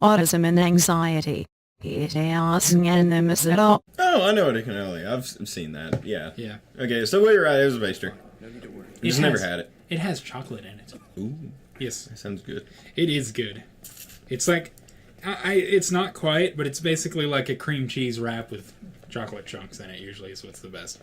autism and anxiety. Oh, I know it can only. I've seen that. Yeah. Yeah. Okay, so we're right. It was a pastry. Just never had it. It has chocolate in it. Ooh. Yes. That sounds good. It is good. It's like, it's not quite, but it's basically like a cream cheese wrap with chocolate chunks in it. Usually is what's the best.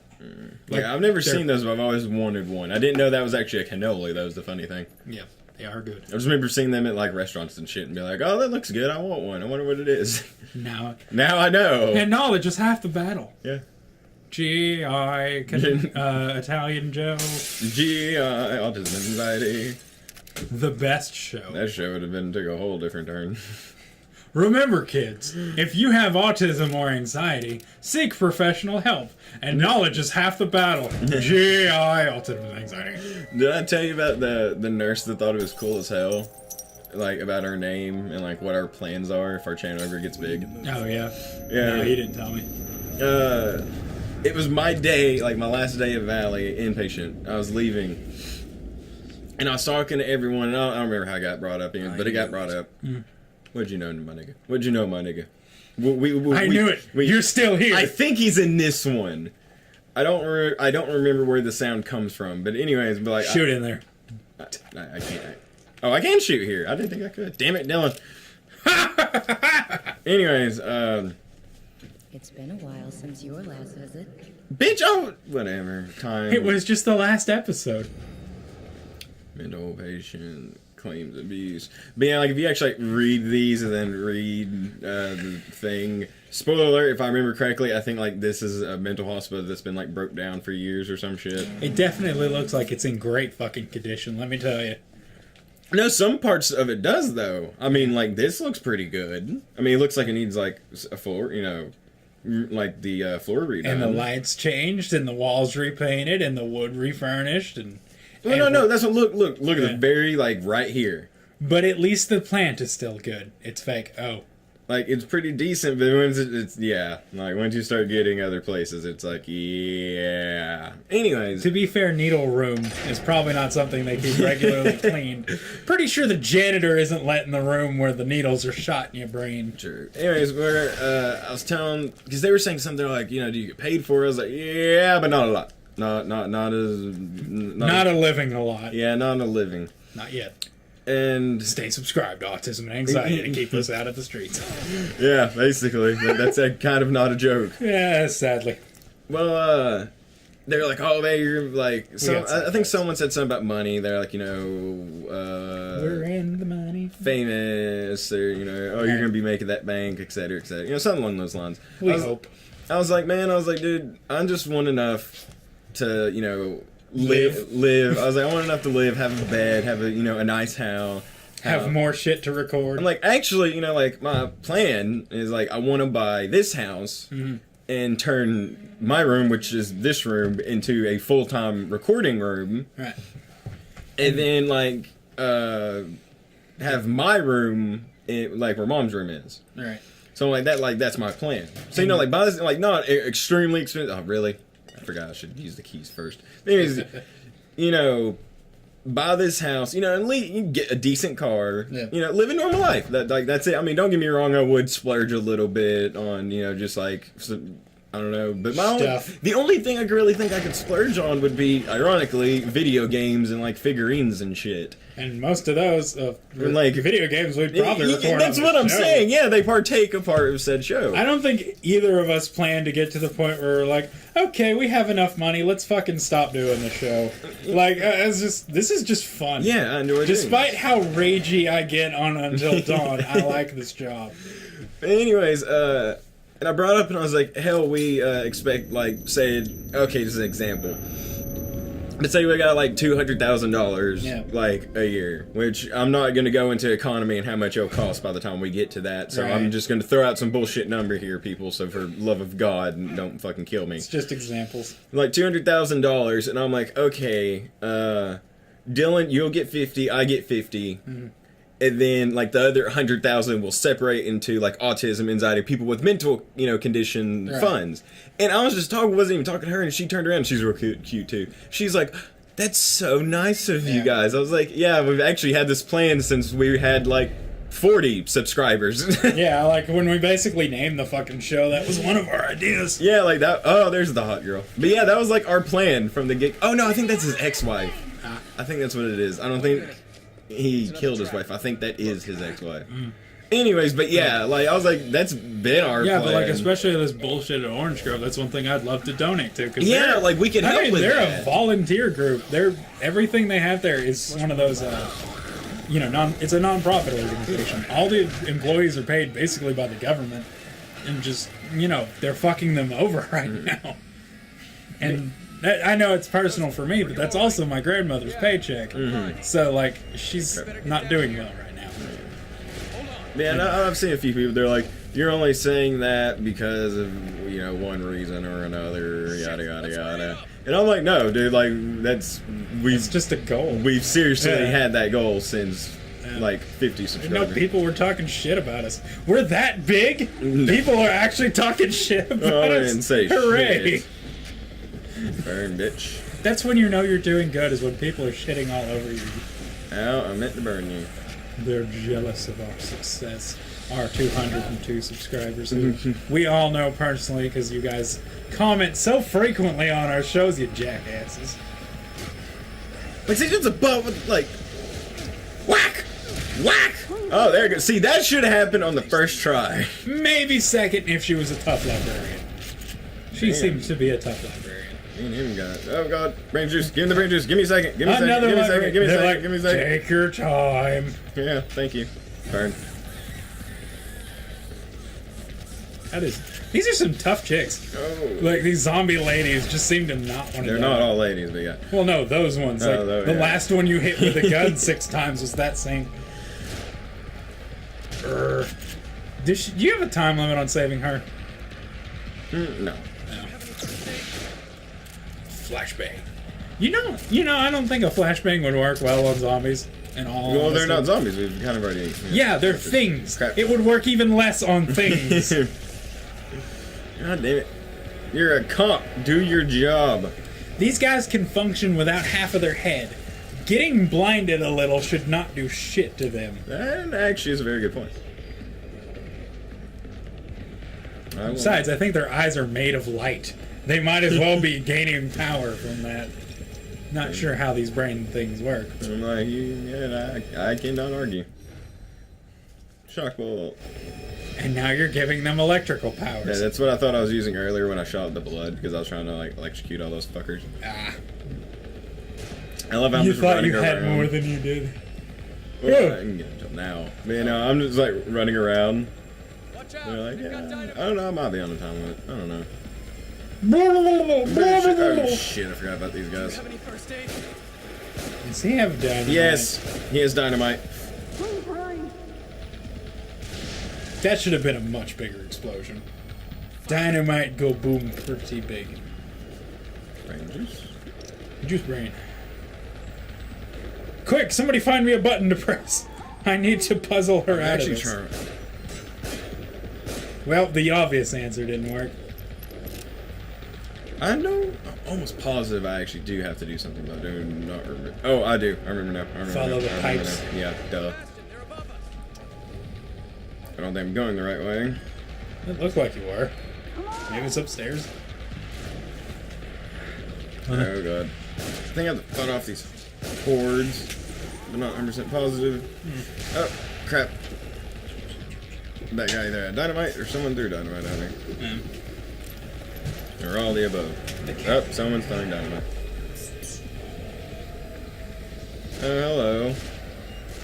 Like, I've never seen those, but I've always wanted one. I didn't know that was actually a cannoli. That was the funny thing. Yeah, they are good. I just remember seeing them at like restaurants and shit and be like, oh, that looks good. I want one. I wonder what it is. Now I know. And knowledge is half the battle. Yeah. G.I. Italian Joe. G.I. Autism Anxiety. The best show. That show would have took a whole different turn. Remember, kids, if you have autism or anxiety, seek professional help. And knowledge is half the battle. G.I. Autism and anxiety. Did I tell you about the nurse that thought it was cool as hell? Like, about our name and, like, what our plans are if our channel ever gets big? Oh, yeah? Yeah. No, he didn't tell me. It was my day, like, my last day at Valley, inpatient. I was leaving. And I was talking to everyone, and I don't remember how I got brought up in, but it got brought up. What'd you know, my nigga? What'd you know, my nigga? I knew it. You're still here. I think he's in this one. I don't remember where the sound comes from, but anyways, but like shoot in there. I can't. Oh, I can shoot here. I didn't think I could. Damn it, Dylan. Anyways, It's been a while since your last visit. bitch. Oh, whatever. Time. It was just the last episode. Mental patient claims abuse. But yeah, like if you actually like, read these and then read the thing. Spoiler alert, if I remember correctly, I think like this is a mental hospital that's been like broke down for years or some shit. It definitely looks like it's in great fucking condition, let me tell you. No, some parts of it does though. I mean, like this looks pretty good. I mean, it looks like it needs like a floor, you know, like the floor redone. And the lights changed, and the walls repainted, and the wood refurnished, and... Well, no, that's what, look at the very, like, right here. But at least the plant is still good. It's fake. Oh. Like, it's pretty decent, but once it's yeah. Like, once you start getting other places, it's like, yeah. Anyways. To be fair, needle room is probably not something they keep regularly cleaned. Pretty sure the janitor isn't letting the room where the needles are shot in your brain. Sure. Anyways, I was telling, because they were saying something like, you know, do you get paid for it? I was like, yeah, but not a lot. Not a living a lot. Yeah, not a living. Not yet. And stay subscribed to Autism and Anxiety to keep us out of the streets. Yeah, basically. That's kind of not a joke. Yeah, sadly. Well, they're like, oh, you're like, so I think someone said something about money. They're like, you know, we're in the money. Famous, or you know, oh, you're gonna be making that bank, etc., etc. You know, something along those lines. We hope. I was like, dude, I'm just want enough to, you know, live. I was like, I want enough to live, have a bed, have a, you know, a nice house. Have more shit to record. I'm like, actually, you know, like, my plan is, like, I want to buy this house and turn my room, which is this room, into a full-time recording room. Right. And then, like, have my room, like, where Mom's room is. Right. So, like, that's my plan. So, you know, like, buy this, like, not extremely expensive. Oh, really? I forgot I should use the keys first. Anyways, you know, buy this house, you know, and you get a decent car, you know, live a normal life. That's it. I mean, don't get me wrong, I would splurge a little bit on, you know, just like, I don't know, but the only thing I really think I could splurge on would be, ironically, video games and, like, figurines and shit. And most of those, like video games, we'd probably record. That's what I'm saying. Yeah, they partake a part of said show. I don't think either of us plan to get to the point where we're like, okay, we have enough money, let's fucking stop doing the show. Like, this is just fun. Yeah, I enjoy it. Despite how ragey I get on Until Dawn, I like this job. Anyways, and I brought up and I was like, hell, we expect, like, say, okay, this is an example. Let's say we got like $200,000 like a year, which I'm not going to go into economy and how much it'll cost by the time we get to that. So I'm just going to throw out some bullshit number here, people. So for love of God, don't fucking kill me. It's just examples. Like $200,000, and I'm like, okay, Dylan, you'll get 50, I get 50. And then, like, the other 100,000 will separate into, like, autism, anxiety, people with mental, you know, condition funds. And I was just wasn't even talking to her, and she turned around, and she's real cute, too. She's like, that's so nice of you guys. I was like, yeah, we've actually had this plan since we had, like, 40 subscribers. Yeah, like when we basically named the fucking show, that was one of our ideas. Yeah, like that. Oh, there's the hot girl. But yeah, that was like our plan from the gig. Oh no, I think that's his ex-wife. I think that's what it is. I don't think he killed his wife. I think that is his ex-wife. Anyways, but yeah, like I was like, that's been our Yeah, plan. but like especially this bullshit at Orange Grove, that's one thing I'd love to donate to. Cause Yeah, like we can help with they're that. a volunteer group. Everything they have there is one of those, you know, it's a non-profit organization. All the employees are paid basically by the government, and just, you know, they're fucking them over right now. And I know it's personal for me, but that's also my grandmother's paycheck. So like, she's not doing well right now. Yeah, and I've seen a few people. They're like, "You're only saying that because of, you know, one reason or another, yada yada yada." And I'm like, "No, dude. Like, It's just a goal. we've seriously Yeah. had that goal since like 50 You know, subscribers." people were talking shit about us. We're that big. People are actually talking shit about Oh, I us. didn't say Hooray! shit. Burn, bitch. That's when you know you're doing good. Is when people are shitting all over you. Ow, I meant to burn you. They're jealous of our success. Our 202 subscribers, who we all know personally because you guys comment so frequently on our shows, you jackasses. Like, see, just a butt with, like, whack! Whack! Oh, there you go. See, that should have happened on the first try. Maybe second if she was a tough librarian. She Damn. seems to be a tough librarian. Me and him got it. Oh, God. Brain juice. Give me the brain juice. Give me a second. Give me a second. Another Give me a second. librarian. Give me a They're second. like, Give me a second. take your time. Yeah, thank you. Burn. These are some tough chicks. Oh. Like, these zombie ladies just seem to not want to They're die. not all ladies, but yeah. Well, no, those ones. Oh, Like, those, the yeah. last one you hit with a gun 6 times was that same. Do you have a time limit on saving her? No. Flashbang. You know, I don't think a flashbang would work well on zombies. And all. Well, they're honesty. not zombies. We've kind of already. You know, Yeah, they're things. Crap. It would work even less on things. God damn it. You're a cop. Do your job. These guys can function without half of their head. Getting blinded a little should not do shit to them. That actually is a very good point. Besides, I think their eyes are made of light. They might as well be gaining power from that. Not sure how these brain things work. I'm like, I cannot argue. Shock bolt. And now you're giving them electrical powers. Yeah, that's what I thought I was using earlier when I shot the blood, because I was trying to like electrocute all those fuckers. Ah. I love how I'm You just thought running you had around. more than you did. Well, I can get until now. But you know, I'm just like running around. They're like, yeah, I don't know, I might be on the time limit. I don't know. Oh shit, I forgot about these guys. Does he have dynamite? Yes, he has dynamite. That should have been a much bigger explosion. Dynamite go boom pretty big. Rangers? Juice brain. Quick, somebody find me a button to press. I need to puzzle her out of Actually, this. trying. Well, the obvious answer didn't work. I know. I'm almost positive I actually do have to do something, but I do not remember. Oh, I do. I remember now. I remember Follow now. the I remember pipes. now. Yeah, duh. I don't think I'm going the right way. It looked like you were. Maybe it's upstairs. Oh god. I think I have to cut off these cords. I'm not 100% positive. Oh, crap. That guy either had dynamite or someone threw dynamite at me. Or all the above. Oh, someone's throwing dynamite. Oh, hello.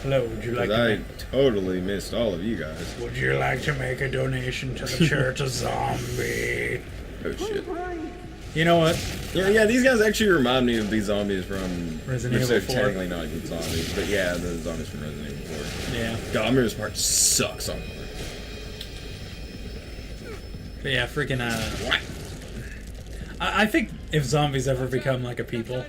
Hello, would you like 'Cause to I make, totally missed all of you guys. would you like to make a donation to the Church of Zombie? Oh shit. You know what? Yeah, these guys actually remind me of these zombies from Resident they're Evil 4. technically not even zombies, but yeah, the zombies from Resident Evil 4. Yeah. God, I remember this part sucks on part. But yeah, freaking I think if zombies ever become like a people,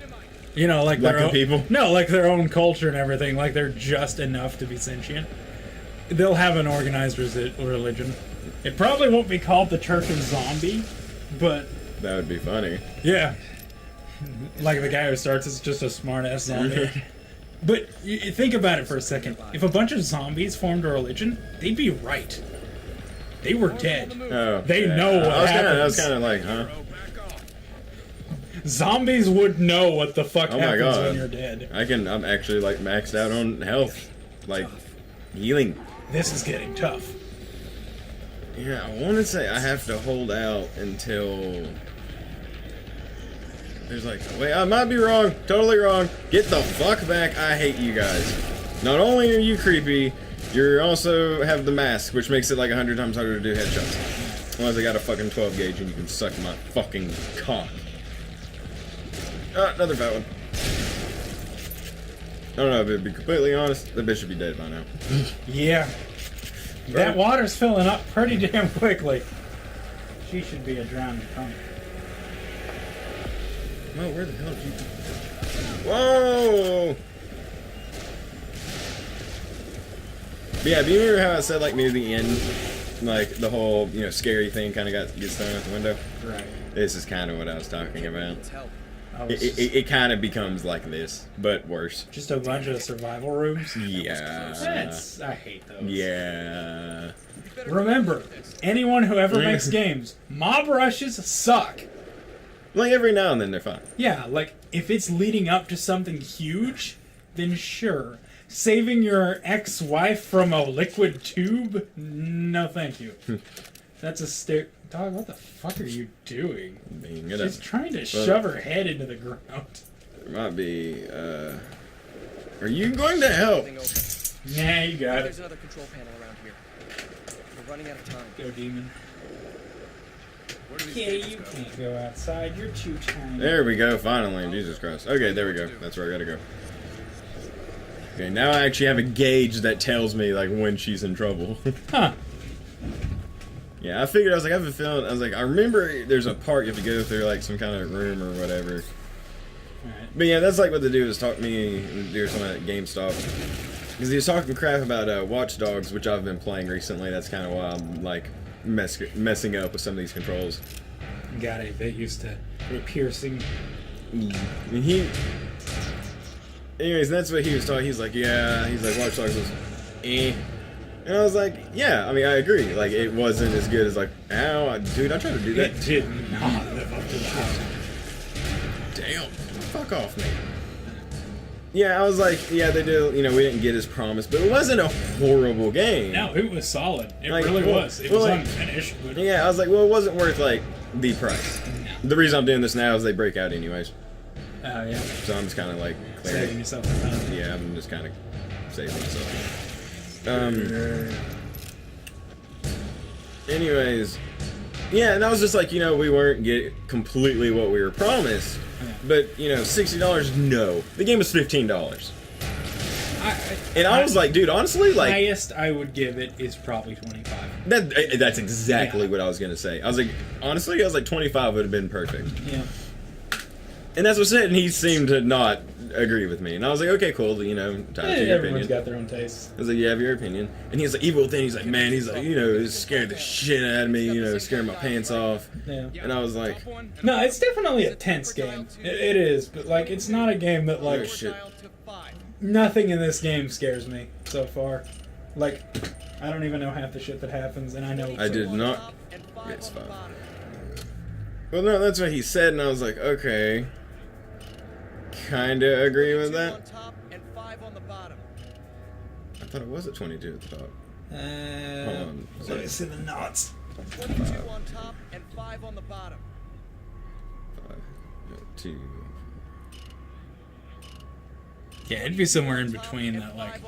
you know, like Like their a own, people? No, like their own culture and everything, like they're just enough to be sentient. They'll have an organized religion. It probably won't be called the Church of Zombie, but That would be funny. yeah, like the guy who starts is just a smart ass zombie. But you think about it for a second. If a bunch of zombies formed a religion, they'd be right. They were dead. Oh, They yeah. know what I was happens. kind of like, huh? Zombies would know what the fuck Oh my happens God. when you're dead. I'm actually like maxed out on health, like healing. This is getting tough. Yeah, I want to say I have to hold out until there's like, wait, I might be wrong, totally wrong. Get the fuck back! I hate you guys. Not only are you creepy, you also have the mask, which makes it like 100 times harder to do headshots. Unless I got a fucking 12 gauge and you can suck my fucking cock. Another fat one. I don't know, but to be completely honest, the bitch should be dead by now. Yeah. That water's filling up pretty damn quickly. She should be a drowning punk. Oh, where the hell did you... Whoa! But yeah, do you remember how I said, like, near the end, like, the whole, you know, scary thing kind of gets thrown out the window? Right. This is kind of what I was talking about. I was It kind of becomes like this, but worse. just a bunch of survival rooms. Yeah. I hate those. Yeah. Remember, anyone who ever makes games, mob rushes suck. Like, every now and then they're fine. Yeah, like, if it's leading up to something huge, then sure. Saving your ex-wife from a liquid tube? No, thank you. That's a Dog, what the fuck are you doing? Being it She's up. trying to shove her head into the ground. There might be, Are you going to help? Nah, you got it. There's another control panel around here. We're running out of time. Go, demon. Okay, you can't go outside. You're too tiny. There we go, finally. Jesus Christ. Okay, there we go. That's where I gotta go. Okay, now I actually have a gauge that tells me, like, when she's in trouble. Huh. Yeah, I figured, I was like, I have a feeling, I was like, I remember there's a part you have to go through, like, some kind of room or whatever. Alright. But yeah, that's like what the dude was talking to me, or something at GameStop. Because he was talking crap about Watch Dogs, which I've been playing recently. That's kind of why I'm, like, messing up with some of these controls. Got it. They used to be piercing. And anyways, that's what he was talking. He's like, yeah, he's like, Watch Dogs was eh. And I was like, yeah, I mean, I agree. Like, it wasn't as good as, like, ow, dude, I tried to do that. It did not live up to that. Damn, fuck off me. Yeah, I was like, yeah, they did, you know, we didn't get as promised, but it wasn't a horrible game. No, it was solid. It Like, really well- was. It well, was like- unfinished, but Yeah, I was like, well, it wasn't worth, like, the price. no. The reason I'm doing this now is they break out anyways. Oh, yeah. So I'm just kind of like, Saving clearing. yourself a ton. Yeah, I'm just kind of saving myself. Anyways, yeah, and I was just like, you know, we weren't get completely what we were promised, but you know, $60, no, the game was $15, and I was like, dude, honestly, like highest I would give it is probably 25. that's exactly Yeah. what I was gonna say. I was like, honestly, I was like 25 would have been perfect, Yeah. and that's what I said, and he seemed to not agree with me, and I was like, okay, cool, you know, time to your Everyone's opinion. got their own tastes. I was like, you have your opinion. And he's like, evil thing. He's like, man, he's like, you know, it scared the shit out of me, you know, scared my pants off. Yeah. And I was like, No, it's definitely a tense game. It is, but like, it's not a game that oh like shit. nothing in this game scares me so far. Like, I don't even know half the shit that happens, and I know. I did not. Yeah, it's fine. Well, no, that's what he said, and I was like, okay. Kinda agree with that. I thought it was at 22 at the top. Hold on. Let me see the knots. 22 on top and 5 on the bottom. 5, 2. Yeah, it'd be somewhere in between that, like,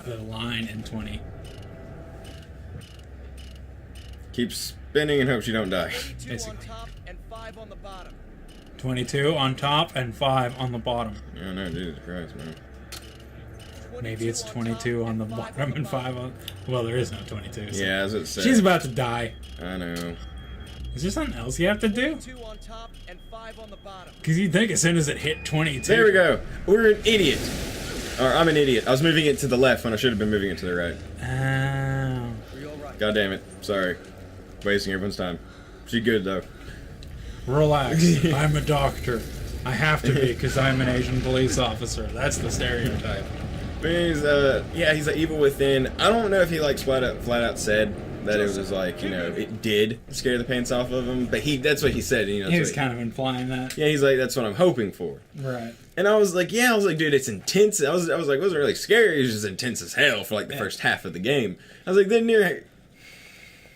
the line and 20. Keep spinning and hope you don't die. 22 on Basically. top and 5 on the bottom. 22 on top and 5 on the bottom. Oh no, Jesus Christ, man. Maybe it's 22 on the bottom and 5 on. Well, there is no 22. So. Yeah, as it said. She's about to die. I know. Is there something else you have to do? 22 on top and 5 on the bottom. Because you'd think as soon as it hit 22. There we go. We're an idiot. Or I'm an idiot. I was moving it to the left when I should have been moving it to the right. Oh. Are you alright? God damn it. Sorry. Wasting everyone's time. She good though. Relax. I'm a doctor. I have to be because I'm an Asian police officer. That's the stereotype. But he's he's like Evil Within. I don't know if he like flat out said that it was like, you know, it did scare the pants off of him, but that's what he said. You know, He was kind of implying that. yeah, he's like, that's what I'm hoping for. Right. And I was like, dude, it's intense. I was like, it wasn't really scary. It was just intense as hell for like the first half of the game. I was like, then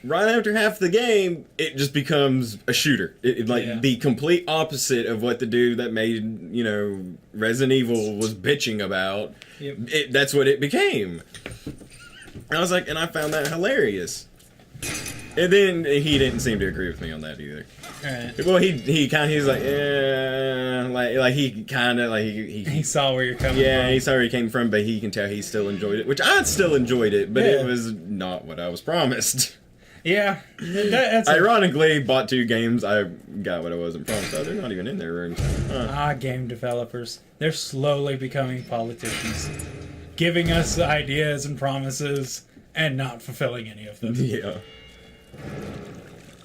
right after half the game, it just becomes a shooter. It like the complete opposite of what the dude that made, you know, Resident Evil was bitching about. Yep. That's what it became. I was like, and I found that hilarious. And then he didn't seem to agree with me on that either. Right. Well, he's like, yeah, like he kind of like He saw where you're coming from. yeah, he saw where he came from, but he can tell he still enjoyed it, which I still enjoyed it, but it was not what I was promised. Yeah, that's Ironically, bought 2 games, I got what I wasn't promised. Oh, they're not even in their rooms. game developers. They're slowly becoming politicians, giving us ideas and promises and not fulfilling any of them. Yeah.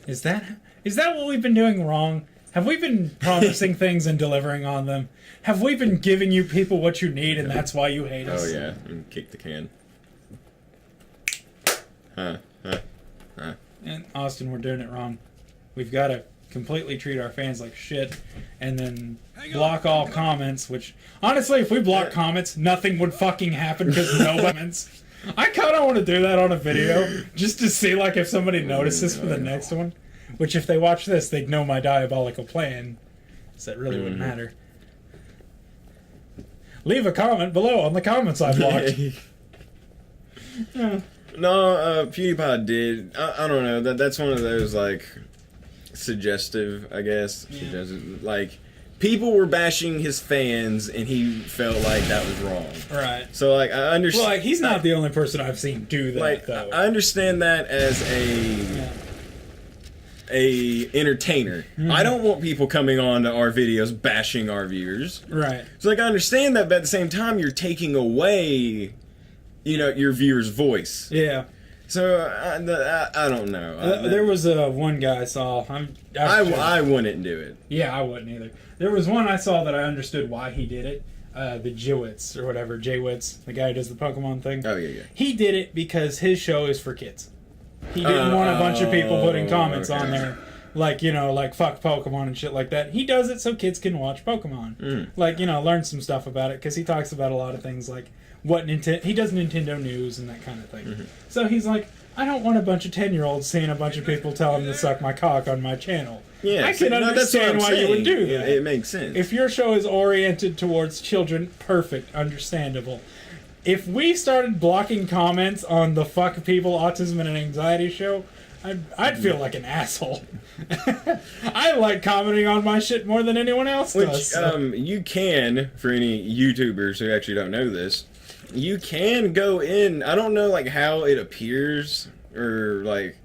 Is that what we've been doing wrong? Have we been promising things and delivering on them? Have we been giving you people what you need and that's why you hate us? Oh yeah, and kick the can. Huh. And Austin, we're doing it wrong. We've got to completely treat our fans like shit and then block all comments, which, honestly, if we block comments, nothing would fucking happen because no comments. I kind of want to do that on a video just to see, like, if somebody notices for the next one. Which, if they watch this, they'd know my diabolical plan. So that really wouldn't matter. Leave a comment below on the comments I blocked. No, PewDiePie did. I don't know. That's one of those, like, suggestive, I guess. Yeah. Suggestive, like, people were bashing his fans, and he felt like that was wrong. Right. So, like, I understand. Well, like, he's not the only person I've seen do that, like, though. I understand that as a entertainer. I don't want people coming on to our videos bashing our viewers. Right. So, like, I understand that, but at the same time, you're taking away, you know, your viewer's voice. Yeah. So I don't know. There was one guy I saw. I wouldn't do it. Yeah, I wouldn't either. There was one I saw that I understood why he did it. The Jewitz or whatever, Jaywitz, the guy who does the Pokemon thing. Oh yeah. He did it because his show is for kids. He didn't want a bunch of people putting comments on there, like, you know, like fuck Pokemon and shit like that. He does it so kids can watch Pokemon, like, you know, learn some stuff about it because he talks about a lot of things like what he does Nintendo news and that kind of thing. So he's like, I don't want a bunch of 10-year-olds seeing a bunch of people tell him to suck my cock on my channel. Yeah, I can understand why you would do that. It makes sense. If your show is oriented towards children, perfect, understandable. If we started blocking comments on the fuck people, autism, and anxiety show, I'd feel like an asshole. I like commenting on my shit more than anyone else does. Which, you can, for any YouTubers who actually don't know this, you can go in. I don't know, like, how it appears or like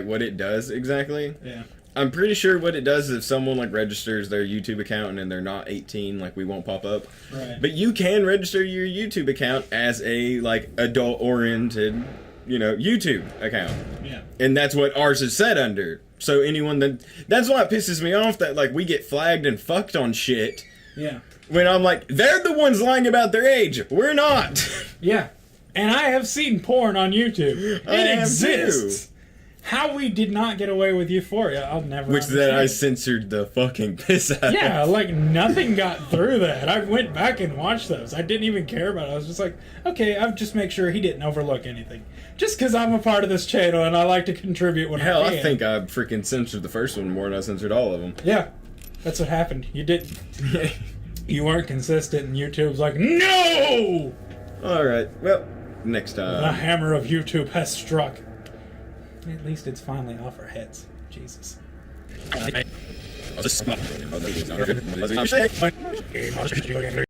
what it does exactly. Yeah. I'm pretty sure what it does is if someone like registers their YouTube account and they're not 18, like, we won't pop up. Right. But you can register your YouTube account as a, like, adult-oriented, you know, YouTube account. Yeah. And that's what ours is set under. So anyone that's why it pisses me off that, like, we get flagged and fucked on shit. Yeah. When I'm like, they're the ones lying about their age. We're not. Yeah. And I have seen porn on YouTube. It exists. How we did not get away with Euphoria, I'll never Which understand. then I censored the fucking piss out of. Yeah, like, nothing got through that. I went back and watched those. I didn't even care about it. I was just like, okay, I'll just make sure he didn't overlook anything. Just because I'm a part of this channel and I like to contribute when Hell, I can. I think I freaking censored the first one more than I censored all of them. Yeah, that's what happened. You didn't. You weren't consistent, and YouTube's like, no! Alright, well, next The time. hammer of YouTube has struck. At least it's finally off our heads. Jesus. I'll just